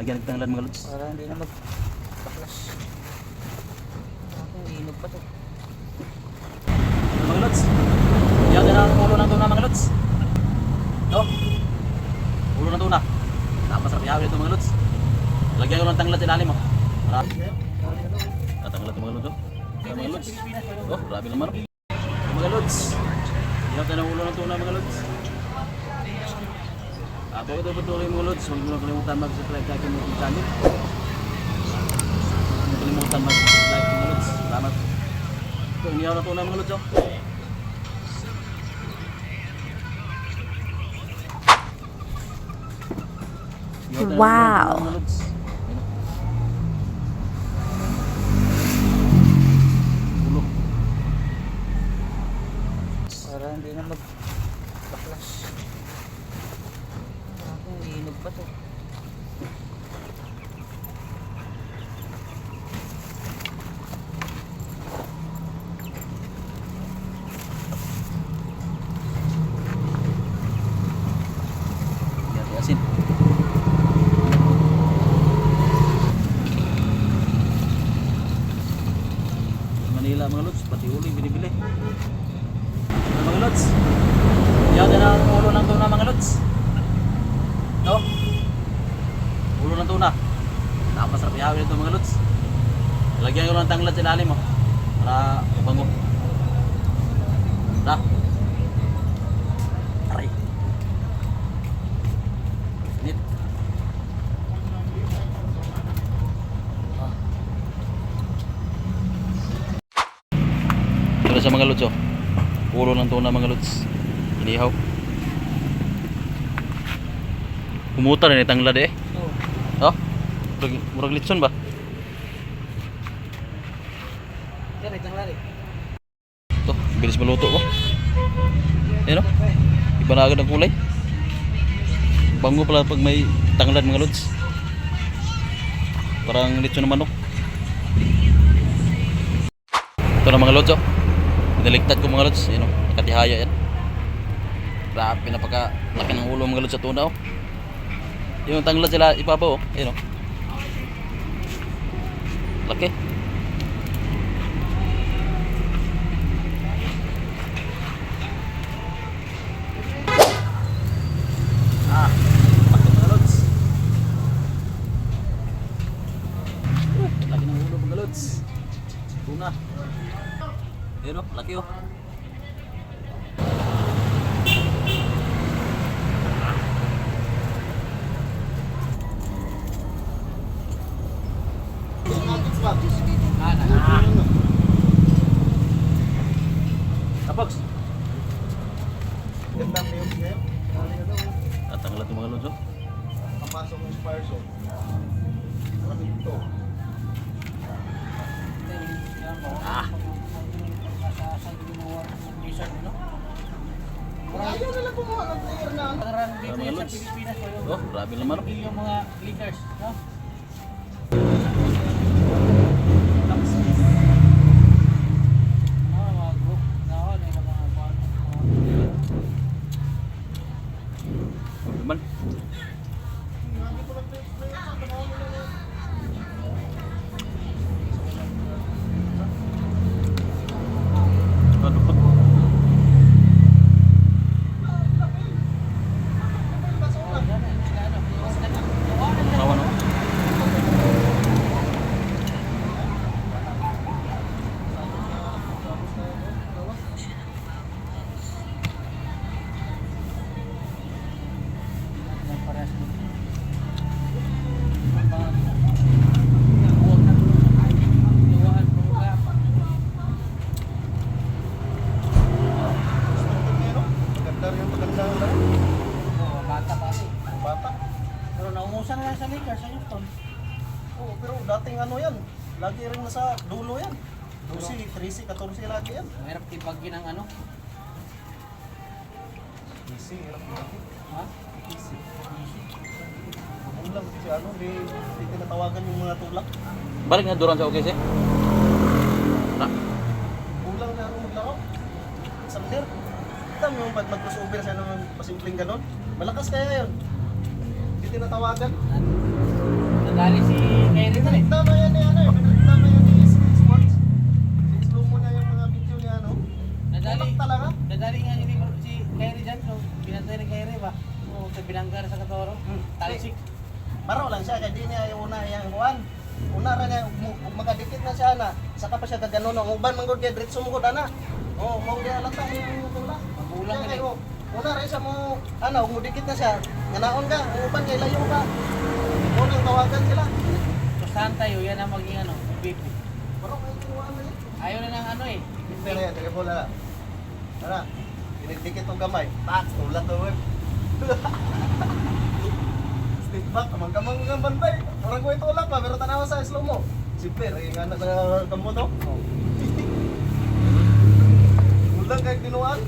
Lagyan ng tanglan mga lods. Para hindi na magpaklas. Ako, iinog pa to. Mga lods. Yan na ang ulo ng tuna mga lods. Ito. Ulo ng tuna. Napasarap ihawin ito mga lods. Lagyan ko ng tanglan sa ilalim mo. Tanglan ito mga lods. Mga lods. Oh, grabe naman. Mga lods. Yan na ang ulo ng tuna mga lods. Bago ito patuloy mga lods, huwag mo lang kalimutan mag-subscribe sa aking YouTube channel. Huwag mo kalimutan mag-like mga lods. Salamat. Ito, inihaw na tuna mga lods. Wow! Ulo. Para hindi na magpaklas. Ako, iinog pa to. Yan, asin. Manila mga lods, pati ulo yung binibili. Mga lods. Yan na ang ulo ng tuna mga lods. Ito. Ulo ng tuna. Napasarap ihawin ito mga lods. Lagyan ko ng tanglat sa ilalim mo. Para mabango. Dah. Aray. Nit. Ito sa mga lods oh. Ulo ng tuna mga lods. Inihaw. Kumuta rin itang lade eh. Oo. Oh? Murag litson ba? Yan, itang lari. Ito, bilis maluto ko. Ayan o. Iba na agad ang kulay. Bango pala pag may tanglad mga lods. Parang litson na manok. Ito na mga lods oh. Pinaligtad ko mga lods. Ayan o, nakatihaya yan. Grabe, napaka-laki ng ulo mga lods sa tuna oh. Yung tanglad sila ipabaw oh. Ayan oh. Laki. Laki mga lods. Laki ng ulo mga lods. Tuna. Ayan oh, laki oh. Kapogs. Ganda ko yung ngayon. Tatanggal ito mga lods oh. Kapasok ng fire zone. Maraming ito. Ah. Ayaw nila kumuha ng player na. Parang dito Mga yun sa lods. Pilipinas ko yun. Oh, grabe naman oh. Yung mga leaders, no? Mga group, no? Yung mga Naman. Aduh. Kawan oh. Maganda rin, maganda lang. bata pa kasi. Bata. Pero naungusan na yan sa Lakers, sa Houston. Oo, pero dating ano yan. Lagi rin nasa dulo yan. 12, 13, 14 lagi yan. Mahirap tibagin ang ano. Easy, hirap lagi. Ha? Easy. Ulang kasi ano, di tinatawagan yung mga tulak. Balik na duran sa OKC. Na. Ulang na ano maglaro. Sander. Kita mo yung pag mag-crossover siya ng pasimpleng ganon. Malakas kaya yun. Hindi tinatawagan. Nadali si Kyrie na eh. Tama yan ni ano eh. Tama yan ni Sports. Slow mo na yung mga video ni ano. Nadali. Utak talaga. Nadali nga ni si Kyrie dyan. So, pinantay ni Kyrie ba? O, sa binanggar sa Katoro. Talsik. Baro lang siya, kaya di niya yung una yung buwan. Una rin niya, makadikit na siya na. Saka pa siya gaganon, ang uban manggod kaya diretso mo ko dana. Oo, mong di alata yung tula. Magulang ka Kaya, una rin siya mo, ano, umudikit na siya. Nganaon ka, ang uban kaya layo ka. Unang tawagan sila. So, saan tayo? Yan ang maging ano, MVP. Baro kayo kinuhaan na yun. Ayaw na ng ano eh. Pero yan, taga bola na. Tara, dinigdikit ng gamay. Tak, ulat to web. Step back, kamang-kamang ng bantay. Parang ko ito ulat pa, pero tanawa sa slow mo. Siyempre, rin nga na sa kambo to. Ulang kahit dinuan.